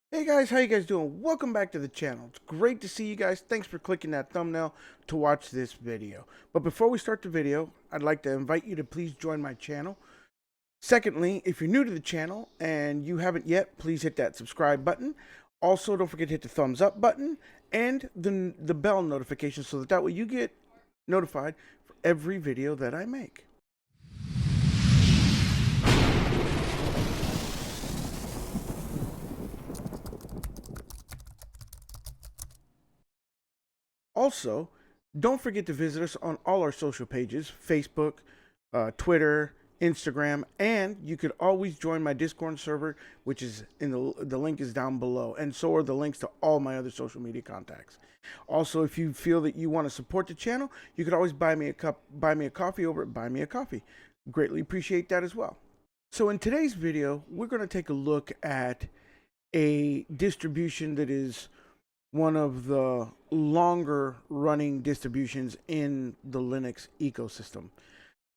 Hey guys, how you guys doing? Welcome back to the channel. It's great to see you guys. Thanks for clicking that thumbnail to watch this video. But before we start the video, I'd like to invite you to please join my channel. Secondly, if you're new to the channel and you haven't yet, please hit that subscribe button. Also, don't forget to hit the thumbs up button and the bell notification so that way you get notified for every video that I make. Also, don't forget to visit us on all our social pages, Facebook, Twitter, Instagram, and you could always join my Discord server, which is in the link is down below, and so are the links to all my other social media contacts. Also, if you feel that you want to support the channel, you could always buy me a coffee over at Buy Me a Coffee. Greatly appreciate that as well. So in today's video, we're going to take a look at a distribution that is one of the longer running distributions in the Linux ecosystem.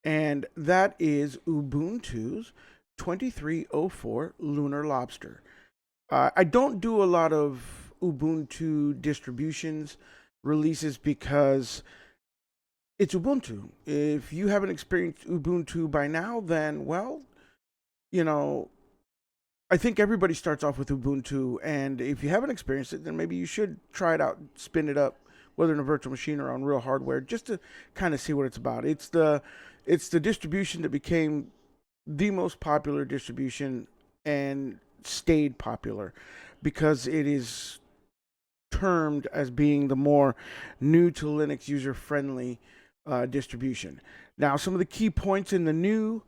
And that is Ubuntu's 2304 Lunar Lobster. I don't do a lot of Ubuntu distributions releases because it's Ubuntu. If you haven't experienced Ubuntu by now, then, well, you know, I think everybody starts off with Ubuntu, and if you haven't experienced it, then maybe you should try it out, spin it up, whether in a virtual machine or on real hardware, just to kind of see what it's about. It's the distribution that became the most popular distribution and stayed popular because it is termed as being the more new to Linux user friendly distribution. Now, some of the key points in the new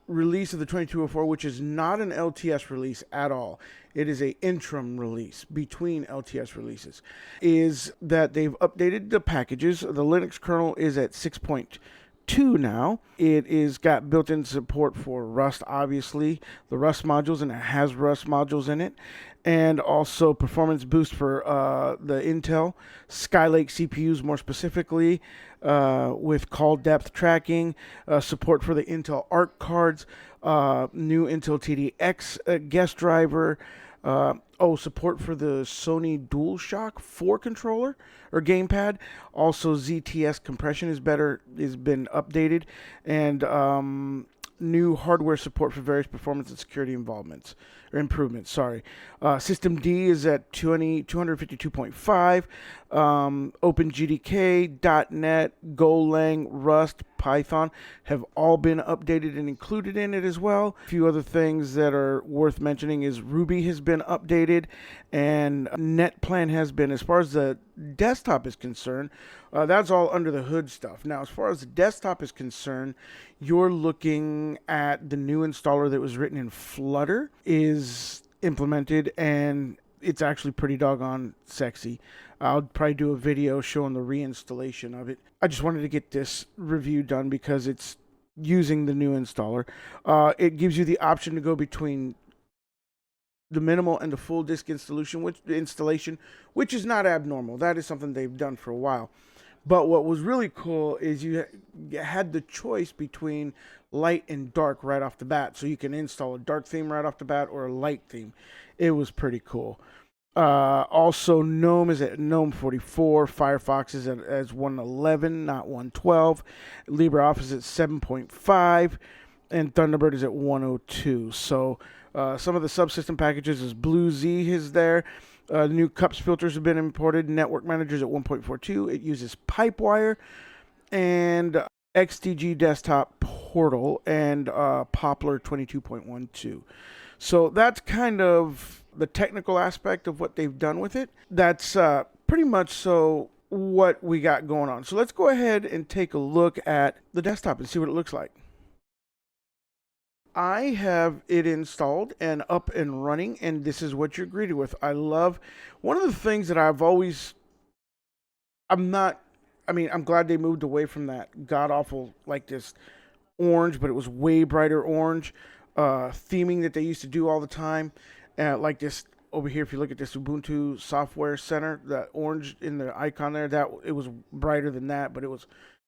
release of the 2204, which is not an LTS release at all. It is a interim release between LTS releases. Is that they've updated the packages. The Linux kernel is at 6.2 now. It is got built-in support for Rust, obviously, the Rust modules, and it has Rust modules in it, and also performance boost for the Intel Skylake CPUs, more specifically, with call depth tracking, support for the Intel Arc cards, new Intel TDX guest driver, support for the Sony DualShock 4 controller or gamepad. Also, ZTS compression is been updated, and new hardware support for various performance and security involvements or improvements. Sorry. System D is at 252.5. OpenGDK, .NET, Golang, Rust, Python have all been updated and included in it as well. A few other things that are worth mentioning is Ruby has been updated, and NetPlan has been. As far as the desktop is concerned, that's all under the hood stuff. Now, as far as the desktop is concerned, you're looking at the new installer that was written in Flutter is implemented, and it's actually pretty doggone sexy. I'll probably do a video showing the reinstallation of it. I just wanted to get this review done because it's using the new installer. It gives you the option to go between the minimal and the full disk installation, which is not abnormal. That is something they've done for a while. But what was really cool is you had the choice between light and dark right off the bat. So you can install a dark theme right off the bat or a light theme. It was pretty cool. Also, GNOME is at GNOME 44. Firefox is at as 111, not 112. LibreOffice at 7.5. And Thunderbird is at 102. So some of the subsystem packages is BlueZ is there. New cups filters have been imported. Network managers at 1.42. It uses Pipewire and XDG desktop portal and Poplar 22.12. So that's kind of the technical aspect of what they've done with it. That's pretty much so what we got going on. So let's go ahead and take a look at the desktop and see what it looks like. I have it installed and up and running, and this is what you're greeted with. I love one of the things that I'm glad they moved away from that god awful, like this orange, but it was way brighter orange theming that they used to do all the time. Like this over here, if you look at this Ubuntu Software Center, that orange in the icon there, that it was brighter than that, but it was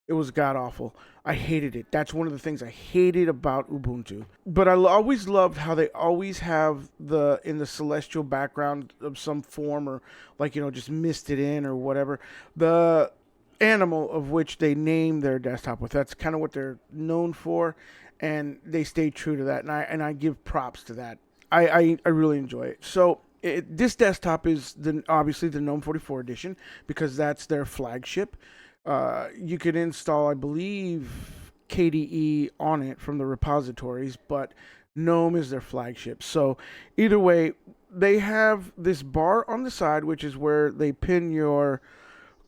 It was god awful. I hated it. That's one of the things I hated about Ubuntu. But I always loved how they always have the in the celestial background of some form, or like just misted in or whatever, the animal of which they name their desktop with. That's kind of what they're known for, and they stay true to that. And I give props to that. I really enjoy it. So this desktop is obviously the GNOME 44 edition because that's their flagship. You could install, I believe, KDE on it from the repositories, but GNOME is their flagship. So either way, they have this bar on the side, which is where they pin your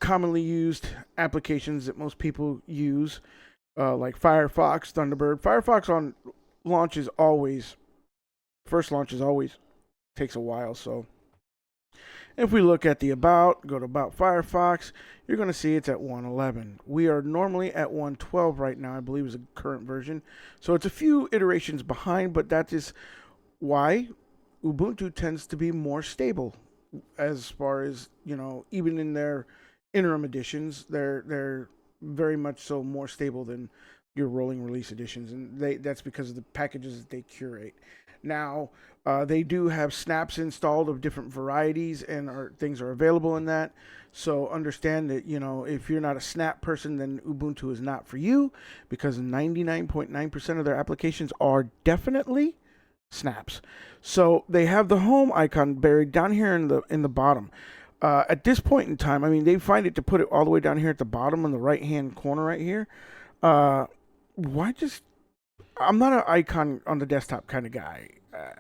commonly used applications that most people use, like Firefox, Thunderbird. Firefox on launch is always first launch is always takes a while. So if we look at the about, go to About Firefox, you're going to see it's at 111. We are normally at 112 right now, I believe is the current version. So it's a few iterations behind, but that is why Ubuntu tends to be more stable as far as, even in their interim editions, they're very much so more stable than your rolling release editions, and that's because of the packages that they curate. Now, they do have snaps installed of different varieties, and things are available in that. So understand that if you're not a snap person, then Ubuntu is not for you, because 99.9% of their applications are definitely snaps. So they have the home icon buried down here in the bottom. At this point in time, I mean, they find it to put it all the way down here at the bottom in the right hand corner right here. Why just I'm not an icon on the desktop kind of guy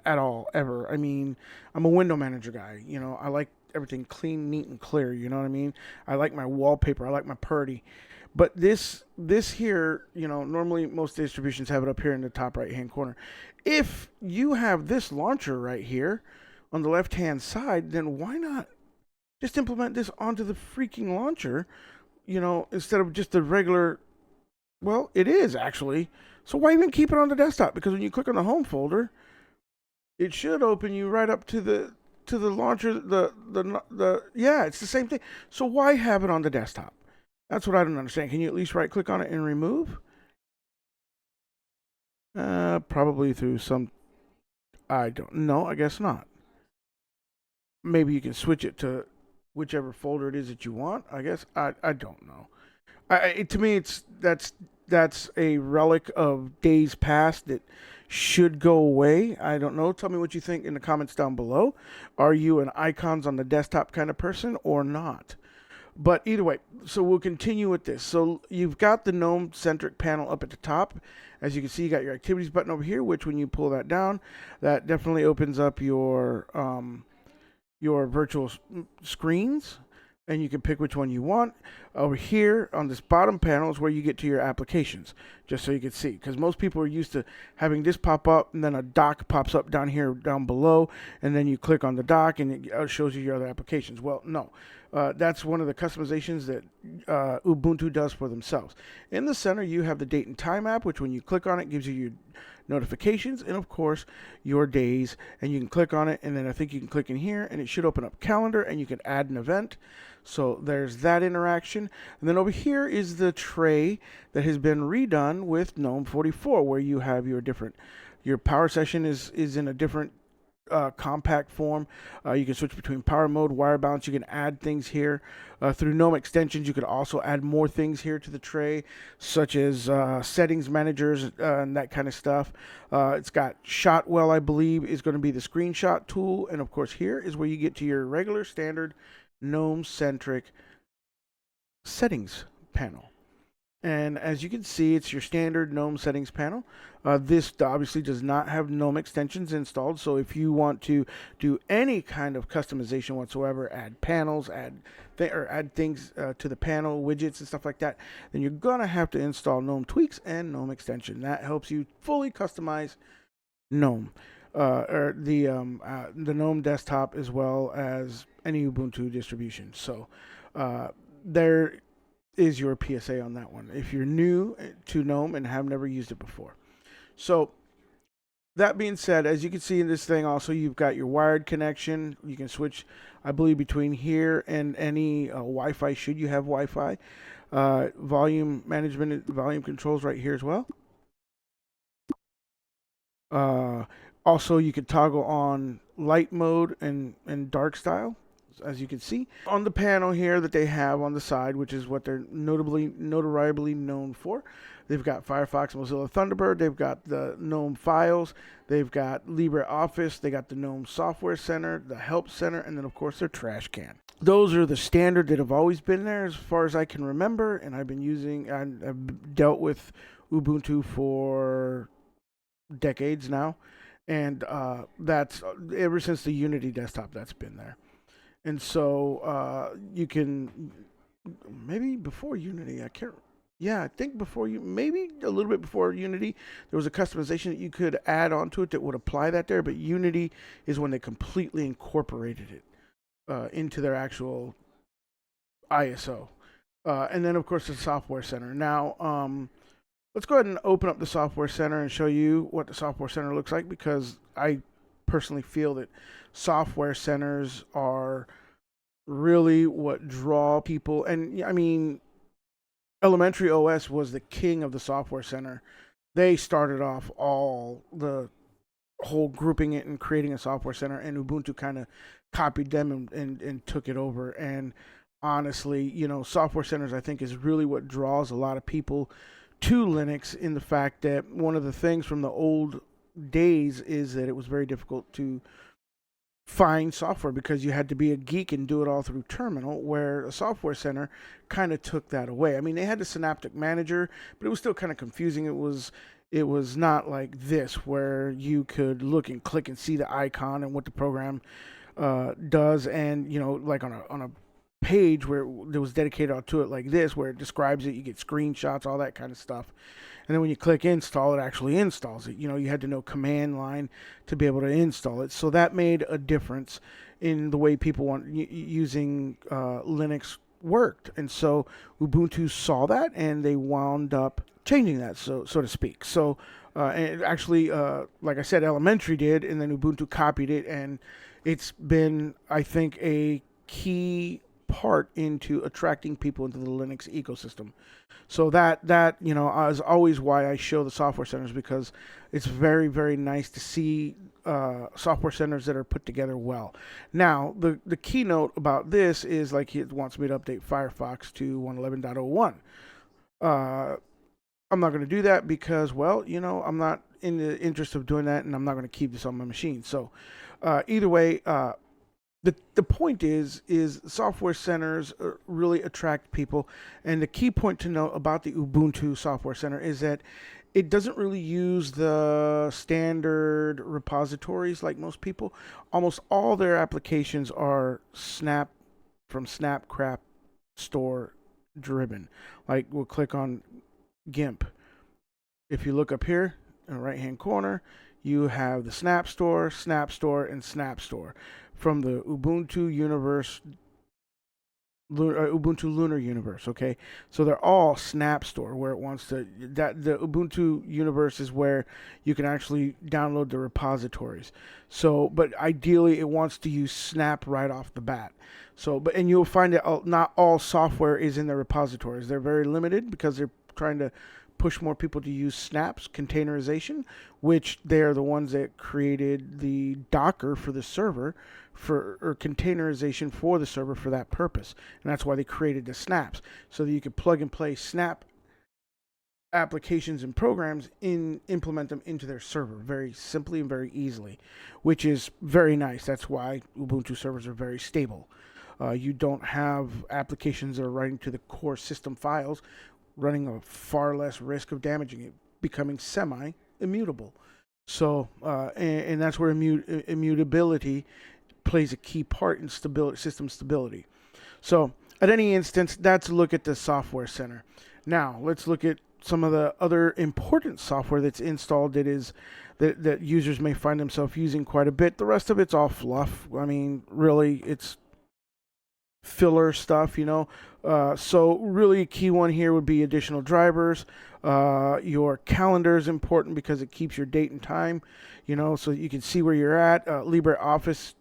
at all, ever. I mean, I'm a window manager guy. I like everything clean, neat, and clear. You know what I mean? I like my wallpaper. I like my purdy. But this here, normally most distributions have it up here in the top right hand corner. If you have this launcher right here on the left hand side, then why not just implement this onto the freaking launcher? Instead of just the regular. Well, it is actually. So why even keep it on the desktop? Because when you click on the home folder, it should open you right up to the launcher. Yeah, it's the same thing. So why have it on the desktop? That's what I don't understand. Can you at least right click on it and remove? Probably through some. I don't know. I guess not. Maybe you can switch it to whichever folder it is that you want. I guess I don't know. To me, that's a relic of days past that should go away. I don't know. Tell me what you think in the comments down below. Are you an icons on the desktop kind of person or not? But either way, so we'll continue with this. So you've got the GNOME centric panel up at the top. As you can see, you got your activities button over here, which when you pull that down, that definitely opens up your virtual screens, and you can pick which one you want. Over here on this bottom panel is where you get to your applications, just so you can see, because most people are used to having this pop up and then a dock pops up down here down below, and then you click on the dock and it shows you your other applications. Well, no, that's one of the customizations that Ubuntu does for themselves. In the center you have the date and time app, which when you click on it gives you your notifications and of course your days, and you can click on it, and then I think you can click in here and it should open up calendar and you can add an event. So there's that interaction. And then over here is the tray that has been redone with GNOME 44, where you have your power session is in a different compact form. You can switch between power mode, wire balance. You can add things here. Through GNOME extensions, you could also add more things here to the tray, such as settings managers and that kind of stuff. It's got Shotwell, I believe, is going to be the screenshot tool. And of course, here is where you get to your regular standard GNOME-centric settings panel. And as you can see, it's your standard GNOME settings panel. This obviously does not have GNOME extensions installed, so if you want to do any kind of customization whatsoever, add panels, add things to the panel, widgets and stuff like that, then you're going to have to install GNOME tweaks and GNOME extension. That helps you fully customize GNOME. Or the GNOME desktop, as well as any Ubuntu distribution. So there is your PSA on that one, if you're new to GNOME and have never used it before. So that being said, as you can see in this thing also, you've got your wired connection. You can switch, I believe, between here and any Wi-Fi, should you have Wi-Fi. Volume management, volume controls right here as well. Uh, Also, you could toggle on light mode and dark style, as you can see on the panel here that they have on the side, which is what they're notoriably known for. They've got Firefox, Mozilla Thunderbird. They've got the GNOME Files. They've got LibreOffice. They got the GNOME Software Center, the Help Center, and then of course their trash can. Those are the standard that have always been there as far as I can remember, and I've dealt with Ubuntu for decades now, and that's ever since the Unity desktop that's been there. And so you can maybe before Unity, I can't. Yeah, I think before you, maybe a little bit before Unity, there was a customization that you could add onto it that would apply that there. But Unity is when they completely incorporated it into their actual ISO. And then, of course, the Software Center. Now, let's go ahead and open up the Software Center and show you what the Software Center looks like, because I personally feel that software centers are really what draw people. And I mean, Elementary OS was the king of the Software Center. They started off all the whole grouping it and creating a Software Center, and Ubuntu kind of copied them and took it over. And honestly, you know, Software Centers I think is really what draws a lot of people to Linux, in the fact that one of the things from the old days is that it was very difficult to find software because you had to be a geek and do it all through terminal, where a Software Center kind of took that away. I mean, they had the Synaptic Manager, but it was still kind of confusing. It was not like this, where you could look and click and see the icon and what the program does, and you know, like on a page where it was dedicated to it like this, where it describes it, you get screenshots, all that kind of stuff. And then when you click install, it actually installs it. You know, you had to know command line to be able to install it. So that made a difference in the way people using Linux worked. And so Ubuntu saw that, and they wound up changing that, so to speak. So and actually, like I said, Elementary did, and then Ubuntu copied it, and it's been, I think, a key part into attracting people into the Linux ecosystem. So that you know, is always why I show the Software Centers, because it's very, very nice to see Software Centers that are put together well. Now, the keynote about this is, like, it wants me to update Firefox to 111.01. I'm not going to do that because, well, you know, I'm not in the interest of doing that, and I'm not going to keep this on my machine. So either way, the point is Software Centers really attract people. And the key point to note about the Ubuntu Software Center is that it doesn't really use the standard repositories like most people. Almost all their applications are Snapcrap store driven. Like, we'll click on GIMP. If you look up here in the right hand corner, you have the Snap Store, and Snap Store from the Ubuntu Lunar Universe. Okay, so they're all Snap Store, where it wants to, that the Ubuntu Universe is where you can actually download the repositories. So, but ideally, it wants to use Snap right off the bat. So, but, and you'll find that not all software is in the repositories. They're very limited because they're trying to push more people to use Snap's containerization, which they are the ones that created the Docker for the server, or containerization for the server for that purpose. And that's why they created the Snaps, so that you could plug and play Snap applications and programs implement them into their server very simply and very easily, which is very nice. That's why Ubuntu servers are very stable. You don't have applications that are writing to the core system files, running a far less risk of damaging it, becoming semi-immutable. So, and that's where immutability plays a key part in system stability. So, at any instance, that's a look at the Software Center. Now, let's look at some of the other important software that's installed that users may find themselves using quite a bit. The rest of it's all fluff. I mean, really, it's filler stuff, you know. So really a key one here would be additional drivers. Your calendar is important because it keeps your date and time, you know, so you can see where you're at. LibreOffice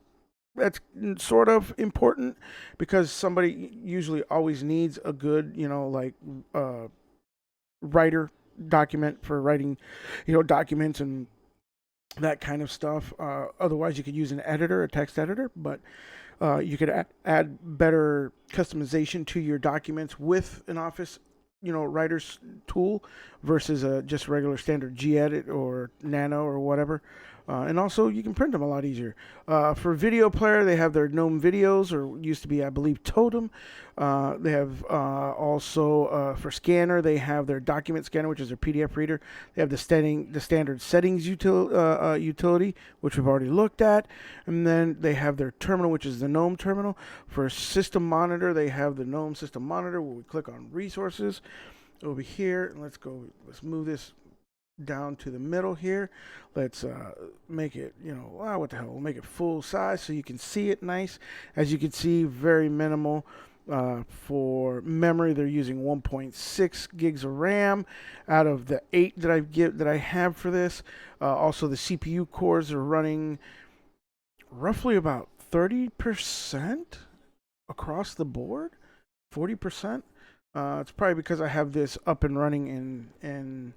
that's sort of important because somebody usually always needs a good, like writer document for writing, documents and that kind of stuff. Otherwise, you could use an editor, a text editor, but you could add better customization to your documents with an Office, writer's tool versus a just regular standard Gedit or Nano or whatever. And also, you can print them a lot easier. For video player, they have their GNOME videos, or used to be, I believe, Totem. They have also for scanner, they have their document scanner, which is their PDF reader. They have the standard settings utility, which we've already looked at, and then they have their terminal, which is the GNOME terminal. For system monitor, they have the GNOME system monitor. Where we click on resources over here, and let's move this down to the middle here. Let's make it, what the hell, we'll make it full size so you can see it nice. As you can see, very minimal. For memory, they're using 1.6 gigs of RAM out of the 8 that I have for this. Also, the CPU cores are running roughly about 30% across the board, 40%. It's probably because I have this up and running in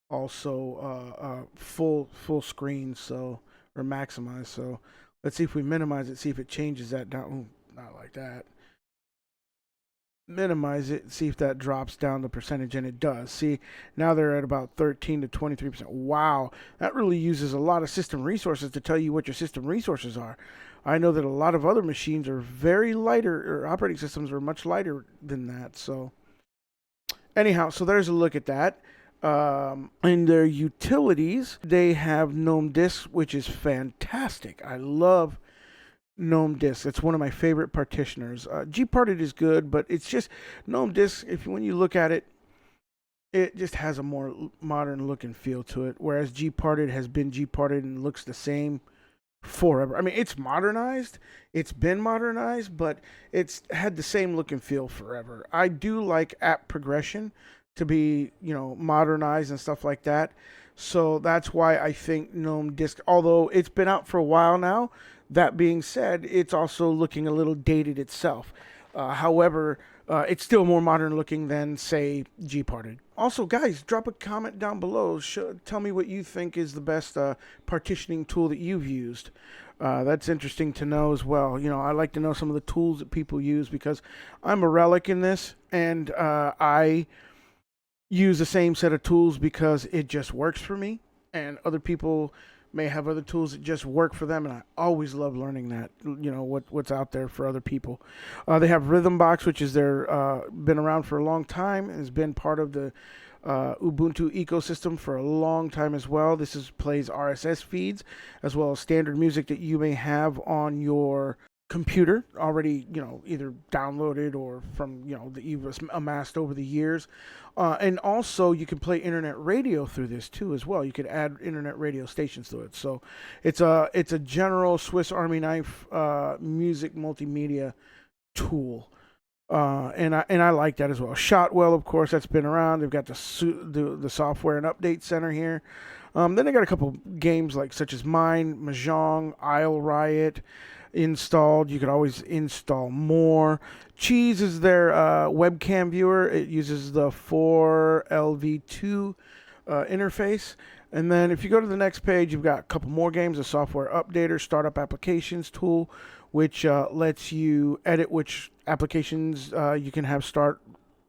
also full screen, so, or maximize. So let's see if we minimize it, see if it changes that down. Ooh, not like that. Minimize it, see if that drops down the percentage, and it does. See, now they're at about 13 to 23%. Wow, that really uses a lot of system resources to tell you what your system resources are. I know that a lot of other machines are very lighter, or operating systems are much lighter than that. So anyhow, so there's a look at that. In their utilities, they have GNOME Disk, which is fantastic. I love GNOME Disk. It's one of my favorite partitioners. Gparted is good, but it's just GNOME Disk. When you look at it, it just has a more modern look and feel to it. Whereas Gparted has been Gparted and looks the same forever. I mean, it's modernized. It's been modernized, but it's had the same look and feel forever. I do like app progression to be, modernized and stuff like that. So that's why I think GNOME Disk, although it's been out for a while now, that being said, it's also looking a little dated itself. However, it's still more modern looking than, say, Gparted. Also, guys, drop a comment down below. Tell me what you think is the best partitioning tool that you've used. That's interesting to know as well. I like to know some of the tools that people use because I'm a relic in this, and I use the same set of tools because it just works for me, and other people may have other tools that just work for them, and I always love learning that, what's out there for other people. They have Rhythmbox, which is been around for a long time and has been part of the Ubuntu ecosystem for a long time as well. This plays RSS feeds as well as standard music that you may have on your computer already, either downloaded or from, that you've amassed over the years. And also you can play internet radio through this too as well. You could add internet radio stations to it. So it's a general Swiss Army knife music multimedia tool. And I like that as well. Shotwell, of course, that's been around. They've got the software and update center here. Then they got a couple games such as Mine, Mahjong, Isle Riot installed. You could always install more. Cheese is their webcam viewer. It uses the 4LV2 interface. And then if you go to the next page, you've got a couple more games, a software updater, startup applications tool, which lets you edit which applications you can have start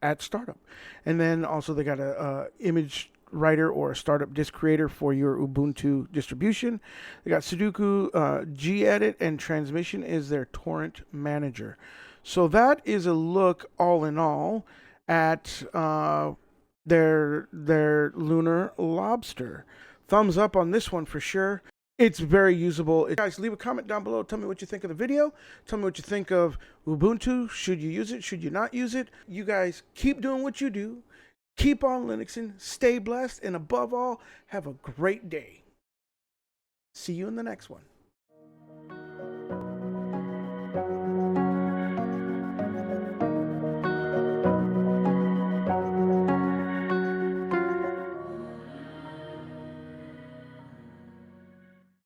at startup. And then also they got a image writer or a startup disk creator for your Ubuntu distribution. They got Sudoku, Gedit, and Transmission is their torrent manager. So that is a look, all in all, at their Lunar Lobster. Thumbs up on this one for sure. It's very usable. Guys, leave a comment down below. Tell me what you think of the video. Tell me what you think of Ubuntu. Should you use it? Should you not use it? You guys keep doing what you do. Keep on Linuxing, stay blessed, and above all, have a great day. See you in the next one.